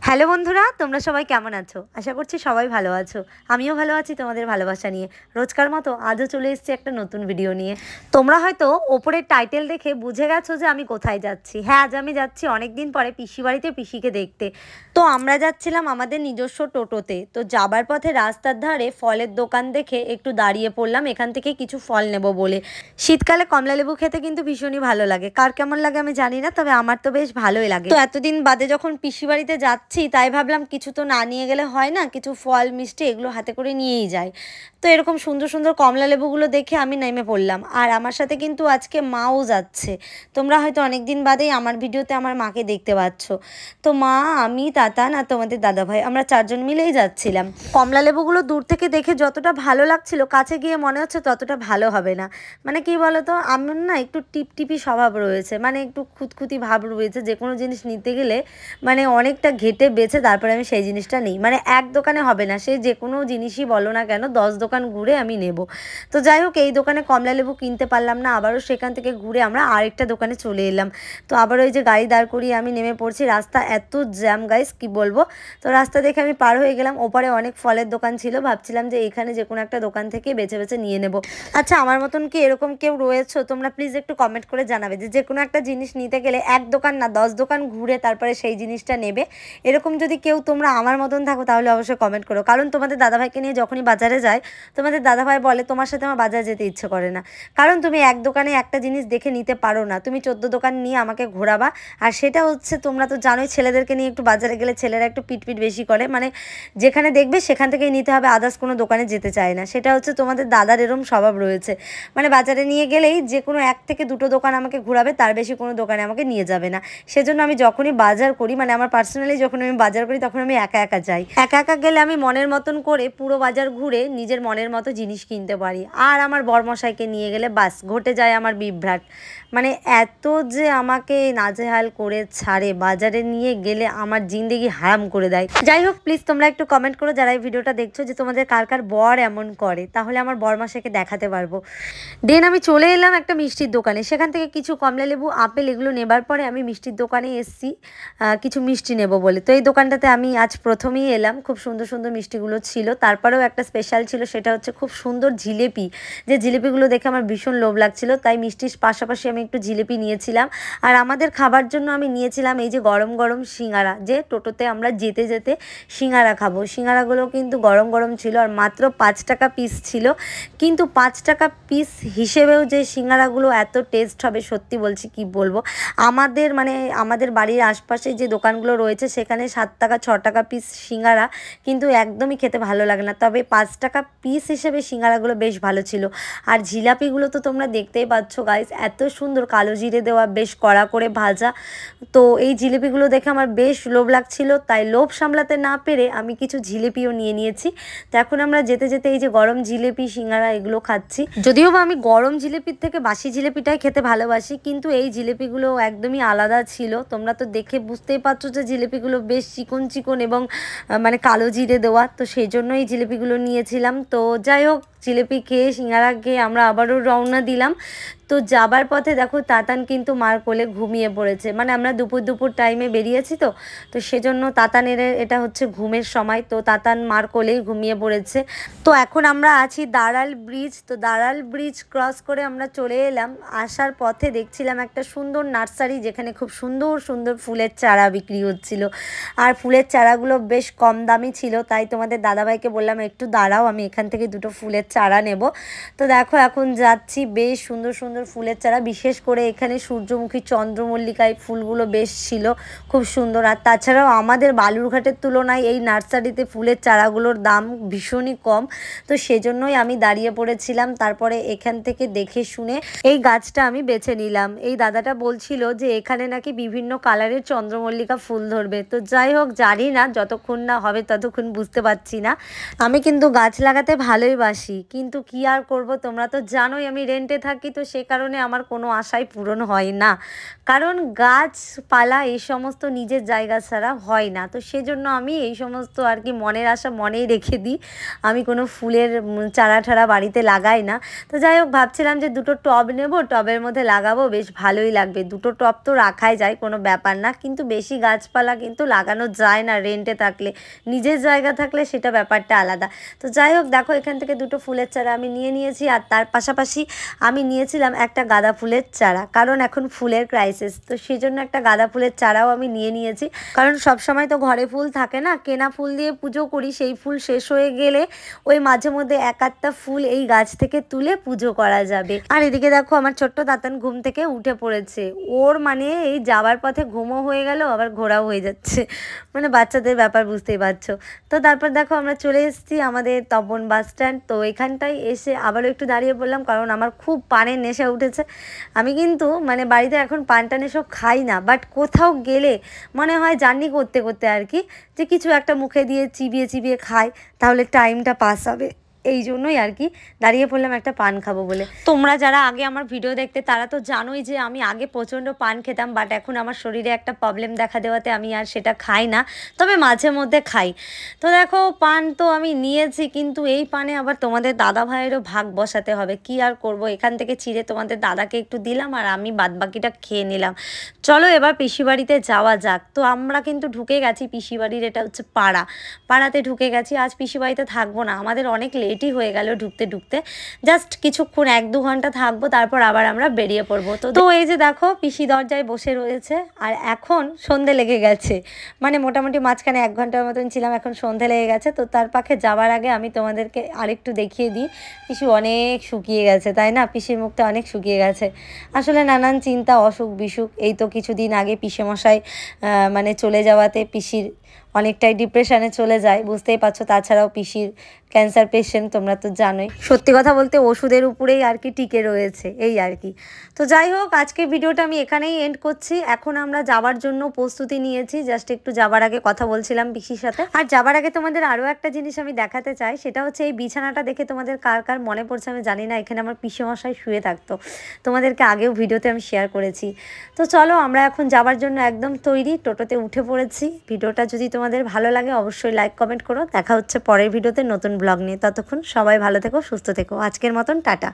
Hello বন্ধুরা, তোমরা সবাই কেমন আছো? আশা করছি সবাই ভালো আছো। আমিও ভালো আছি তোমাদের ভালোবাসা নিয়ে। রোজকার মতো আজও চলে এসেছি একটা নতুন ভিডিও নিয়ে। তোমরা হয়তো ওপরের টাইটেল দেখে বুঝে গেছো যে আমি কোথায় যাচ্ছি। হ্যাঁ, আজ আমি যাচ্ছি অনেক দিন পরে পিসি বাড়িতে পিসিকে দেখতে। তো আমরা যাচ্ছিলাম আমাদের নিজস্ব টোটোতে। তো যাবার পথে রাস্তার ধারে ফলের দোকান দেখে একটু দাঁড়িয়ে পড়লাম এখান থেকে কিছু ফল নেব বলে। শীতকালে কমলালেবু খেতে কিন্তু ভীষণই ভালো লাগে। কার কেমন লাগে আমি জানি না, তবে আমার তো বেশ ভালোই লাগে। তো এতদিন বাদে যখন পিসি বাড়িতে যাচ্ছি তাই ভাবলাম কিছু তো না নিয়ে গেলে হয় না, কিছু ফল মিষ্টি এগুলো হাতে করে নিয়েই যাই। তো এরকম সুন্দর সুন্দর কমলা লেবুগুলো দেখে আমি নেমে পড়লাম। আর আমার সাথে কিন্তু আজকে মাও যাচ্ছে। তোমরা হয়তো অনেক দিন বাদেই আমার ভিডিওতে আমার মাকে দেখতে পাচ্ছ। তো মা, আমি, তাতান আর তোমাদের দাদাভাই আমরা চারজন মিলেই যাচ্ছিলাম। কমলা লেবুগুলো দূর থেকে দেখে যতটা ভালো লাগছিল, কাছে গিয়ে মনে হচ্ছে ততটা ভালো হবে না। মানে কি বলতো, আমার না একটু টিপটিপি স্বভাব রয়েছে, মানে একটু খুঁতখুঁতি ভাব রয়েছে। যে কোনো জিনিস নিতে গেলে মানে অনেকটা ঘেটে বেছে তারপরে আমি সেই জিনিসটা নিই। মানে এক দোকানে হবে না, সে যে কোনো জিনিসই বলো না কেন 10 দোকান ঘুরে আমি নেব। তো যাই হোক, এই দোকানে কমলা লেবু কিনতে পারলাম না, আবারও সেখান থেকে ঘুরে আমরা আরেকটা দোকানে চলে এলাম। তো আবার ওই যে গাড়ি দাঁড় করিয়ে আমি নেমে পড়ছি। রাস্তা এত জ্যাম গাইস, কি বলবো। তো রাস্তা দেখে আমি পার হয়ে গেলাম। ওপারে অনেক ফলের দোকান ছিল, ভাবছিলাম যে এখানে যে কোনো একটা দোকান থেকে বেছে বেছে নিয়ে নেব। আচ্ছা, আমার মতন কি এরকম কেউ রয়েছো? তোমরা প্লিজ একটু কমেন্ট করে জানাবে যে কোনো একটা জিনিস নিতে গেলে এক দোকান না 10 দোকান ঘুরে তারপরে সেই জিনিসটা নেবে। এরকম যদি কেউ তোমরা আমার মতন থাকো তাহলে অবশ্যই কমেন্ট করো। কারণ তোমাদের দাদাভাইকে নিয়ে যখনই বাজারে যায়, তোমাদের দাদাভাই বলে তোমার সাথে আমার বাজারে যেতে ইচ্ছে করে না। কারণ তুমি এক দোকানে একটা জিনিস দেখে নিতে পারো না, তুমি 14 দোকান নিয়ে আমাকে ঘোরাবা। আর সেটা হচ্ছে, তোমরা তো জানোই ছেলেদেরকে নিয়ে একটু বাজারে গেলে ছেলেরা একটু পিটপিট বেশি করে। মানে যেখানে দেখবে সেখান থেকেই নিতে হবে, আদার্স কোনো দোকানে যেতে চায় না। সেটা হচ্ছে তোমাদের দাদার এরম স্বভাব রয়েছে। মানে বাজারে নিয়ে গেলেই যে কোনো 1 থেকে 2টো দোকান আমাকে ঘোরাবে, তার বেশি কোনো দোকানে আমাকে নিয়ে যাবে না। সেজন্য আমি যখনই বাজার করি, মানে আমার পার্সোনালি যখন আমি বাজার করি তখন আমি একা একা যাই। একা একা গেলে আমি মনের মতন করে পুরো বাজার ঘুরে নিজের মনের মতো জিনিস কিনতে পারি। আর আমার বরমশাইকে নিয়ে গেলে বাস ঘটে যায় আমার বিভ্রাট। মানে এত যে আমাকে নাজেহাল করে ছাড়ে, বাজারে নিয়ে গেলে আমার জিন্দেগি হারাম করে দেয়। যাই হোক, প্লিজ তোমরা একটু কমেন্ট করো যারা এই ভিডিওটা দেখছো যে তোমাদের কার কার বর এমন করে, তাহলে আমার বরমশাইকে দেখাতে পারবো। দেন আমি চলে এলাম একটা মিষ্টির দোকানে। সেখান থেকে কিছু কমলা লেবু, আপেল এগুলো নেবার পরে আমি মিষ্টির দোকানে এসেছি কিছু মিষ্টি নেব বলে। তো এই দোকানটাতে আমি আজ প্রথমেই এলাম। খুব সুন্দর সুন্দর মিষ্টিগুলো ছিল। তারপরেও একটা স্পেশাল ছিল, সেটা হচ্ছে খুব সুন্দর জিলেপি। যে জিলেপিগুলো দেখে আমার ভীষণ লোভ লাগছিল, তাই মিষ্টির পাশাপাশি আমি একটু জিলেপি নিয়েছিলাম। আর আমাদের খাবার জন্য আমি নিয়েছিলাম এই যে গরম গরম সিঙ্গারা। যে টোটোতে আমরা যেতে যেতে সিঙ্গারা খাবো, সিঙ্গারাগুলো কিন্তু গরম গরম ছিল আর মাত্র 5 টাকা পিস ছিল। কিন্তু 5 টাকা পিস হিসেবেও যে সিঙ্গারাগুলো এত টেস্ট হবে সত্যি বলছি, কি বলবো। আমাদের বাড়ির আশপাশে যে দোকানগুলো রয়েছে সেখানে 7 টাকা 6 টাকা পিস সিঙ্গারা কিন্তু একদমই খেতে ভালো লাগে না। তবে 5 টাকা পিস হিসেবে সিঙ্গারাগুলো বেশ ভালো ছিল। আর জিলাপিগুলো তো তোমরা দেখতেই পাচ্ছ গাইস, এত সুন্দর কালো জিরে দেওয়া, বেশ কড়া করে ভাজা। তো এই জিলিপিগুলো দেখে আমার বেশ লোভ লাগছিল, তাই লোভ সামলাতে না পেরে আমি কিছু জিলিপিও নিয়ে নিয়েছি। তো এখন আমরা যেতে যেতে এই যে গরম জিলিপি সিঙ্গারা এগুলো খাচ্ছি। যদিও বা আমি গরম জিলিপির থেকে বাসি জিলিপিটাই খেতে ভালোবাসি, কিন্তু এই জিলিপিগুলো একদমই আলাদা ছিল। তোমরা তো দেখে বুঝতেই পারছো যে জিলিপিগুলো বেশ চিকন চিকন এবং মানে কালো জিরে দেওয়া। তো সেই জন্য এই জিলিপিগুলো নিয়েছিলাম। তো যাই হোক, জিলিপি খেয়ে সিঙ্গারা খেয়ে আমরা আবারও রওনা দিলাম। তো যাবার পথে দেখো তাতান কিন্তু মার কোলে ঘুমিয়ে পড়েছে। মানে আমরা দুপুর টাইমে বেরিয়েছি, তো সেজন্য তাতানের এটা হচ্ছে ঘুমের সময়। তো তাতান মার কোলেই ঘুমিয়ে পড়েছে। তো এখন আমরা আছি দাঁড়াল ব্রিজ। তো দাঁড়াল ব্রিজ ক্রস করে আমরা চলে এলাম। আসার পথে দেখছিলাম একটা সুন্দর নার্সারি, যেখানে খুব সুন্দর সুন্দর ফুলের চারা বিক্রি হচ্ছিল। আর ফুলের চারাগুলো বেশ কম দামি ছিল, তাই তোমাদের দাদাভাইকে বললাম একটু দাঁড়াও, আমি এখান থেকে 2টো ফুলের চারা নেব। তো দেখো এখন যাচ্ছি, বেশ সুন্দর সুন্দর ফুলের চারা। বিশেষ করে এখানে সূর্যমুখী, চন্দ্রমল্লিকা এই ফুলগুলো বেশ ছিল, খুব সুন্দর। আর তাছাড়াও আমাদের বালুরঘাটের তুলনায় এই নার্সারিতে ফুলের চারাগুলোর দাম ভীষণই কম। তো সেজন্যই আমি দাঁড়িয়ে পড়েছিলাম। তারপরে এখান থেকে দেখে শুনে এই গাছটা আমি বেছে নিলাম। এই দাদাটা বলছিল যে এখানে নাকি বিভিন্ন কালারের চন্দ্রমল্লিকা ফুল ধরবে। তো যাই হোক, জানি না, যতক্ষণ না হবে ততক্ষণ বুঝতে পারছি না। আমি কিন্তু গাছ লাগাতে ভালোই বাসি। কিন্তু কি আর করব, তোমরা তো জানোই আমি রেন্টে থাকি, তো সে কারণে আমার কোনো আশাই পূরণ হয় না। কারণ গাছপালা এই সমস্ত নিজের জায়গা ছাড়া হয় না, তো সেজন্য আমি এই সমস্ত আর কি মনের আশা মনেই রেখে দিই। আমি কোনো ফুলের চারা ঠারা বাড়িতে লাগাই না। তো যাই হোক, ভাবছিলাম যে দুটো টব নেব, টবের মধ্যে লাগাবো, বেশ ভালোই লাগবে। দুটো টব তো রাখাই যায়, কোনো ব্যাপার না, কিন্তু বেশি গাছপালা কিন্তু লাগানো যায় না রেন্টে থাকলে। নিজের জায়গা থাকলে সেটা ব্যাপারটা আলাদা। তো যাই হোক, দেখো এখান থেকে দুটো ফুলের চারা আমি নিয়েছি, আর তার পাশাপাশি আমি নিয়েছিলাম একটা গাঁদা ফুলের চারা, কারণ এখন ফুলের ক্রাইসিস, তো সেই জন্য একটা গাঁদা ফুলের চারাও আমি নিয়েছি। কারণ সব সময় তো ঘরে ফুল থাকে না, কেনা ফুল দিয়ে পুজো করি, সেই ফুল শেষ হয়ে গেলে ওই মাঝে মধ্যে এক আধটা ফুল এই গাছ থেকে তুলে পুজো করা যাবে। আর এদিকে দেখো আমার ছোট্ট দাতান ঘুম থেকে উঠে পড়েছে। ওর মানে এই যাওয়ার পথে ঘুমও হয়ে গেল, আবার ঘোরাও হয়ে যাচ্ছে, মানে বাচ্চাদের ব্যাপার বুঝতেই পারছো। তো তারপর দেখো আমরা চলে এসেছি আমাদের তপন বাস স্ট্যান্ড। তো এখানটায় এসে আবারও একটু দাঁড়িয়ে পড়লাম, কারণ আমার খুব পানের নেশা উঠেছে। আমি কিন্তু মানে বাড়িতে এখন পান টান এসব খাই না, বাট কোথাও গেলে মনে হয় জার্নি করতে করতে আর কি, যে কিছু একটা মুখে দিয়ে চিবিয়ে চিবিয়ে খাই, তাহলে টাইমটা পাস হবে। এই জন্যই আর কি দাঁড়িয়ে পড়লাম একটা পান খাবো বলে। তোমরা যারা আগে আমার ভিডিও দেখতে তারা তো জানোই যে আমি আগে প্রচণ্ড পান খেতাম, বাট এখন আমার শরীরে একটা প্রবলেম দেখা দেওয়াতে আমি আর সেটা খাই না, তবে মাঝে মধ্যে খাই। তো দেখো পান তো আমি নিয়েছি, কিন্তু এই পানে আবার তোমাদের দাদা ভাইয়েরও ভাগ বসাতে হবে। কি আর করব, এখান থেকে চিড়ে তোমাদের দাদাকে একটু দিলাম, আর আমি বাদবাকিটা খেয়ে নিলাম। চলো এবার পিসিবাড়িতে যাওয়া যাক। তো আমরা কিন্তু ঢুকে গেছি পিসিবাড়ির, এটা হচ্ছে পাড়াতে ঢুকে গেছি। আজ পিসিবাড়িতে থাকবো না, আমাদের অনেক লেটই হয়ে গেল ঢুকতে ঢুকতে, জাস্ট কিছুক্ষণ 1-2 ঘন্টা থাকবো, তারপর আবার আমরা বেরিয়ে পড়বো। তো এই যে দেখো পিসি দরজায় বসে রয়েছে, আর এখন সন্ধে লেগে গেছে, মানে মোটামুটি মাঝখানে 1 ঘন্টার মতন ছিলাম, এখন সন্ধে লেগে গেছে। তো তার পাখে যাওয়ার আগে আমি তোমাদেরকে আরেকটু দেখিয়ে দিই, পিসি অনেক শুকিয়ে গেছে, তাই না? পিসির মুখটা অনেক শুকিয়ে গেছে, আসলে নানান চিন্তা অসুখ বিসুখ। এই তো কিছুদিন আগে পিসেমশাই মানে চলে যাওয়াতে পিসির অনেকটাই ডিপ্রেশনে চলে যায়, বুঝতেই পারছো। তাছাড়াও পিসির ক্যান্সার পেশেন্ট, তোমরা তো জানোই। সত্যি কথা বলতে ওষুধের উপরেই আর কি টিকে রয়েছে, এই আর কি। তো যাই হোক, আজকের ভিডিওটা আমি এখানেই এন্ড করছি। এখন আমরা যাবার জন্য প্রস্তুতি নিয়েছি, জাস্ট একটু যাবার আগে কথা বলছিলাম পিসির সাথে। আর যাবার আগে তোমাদের আরও একটা জিনিস আমি দেখাতে চাই, সেটা হচ্ছে এই বিছানাটা দেখে তোমাদের কার কার মনে পড়ছে আমি জানি না, এখানে আমার পিসেমশাই শুয়ে থাকতো, তোমাদেরকে আগেও ভিডিওতে আমি শেয়ার করেছি। তো চলো আমরা এখন যাবার জন্য একদম তৈরি, টোটোতে উঠে পড়েছি। ভিডিওটা যদি তোমাদের ভালো লাগে অবশ্যই লাইক কমেন্ট করো। দেখা হচ্ছে পরের ভিডিওতে নতুন ব্লগ নিয়ে। ততক্ষণ সবাই ভালো থেকো, সুস্থ থেকো। আজকের মতন টাটা।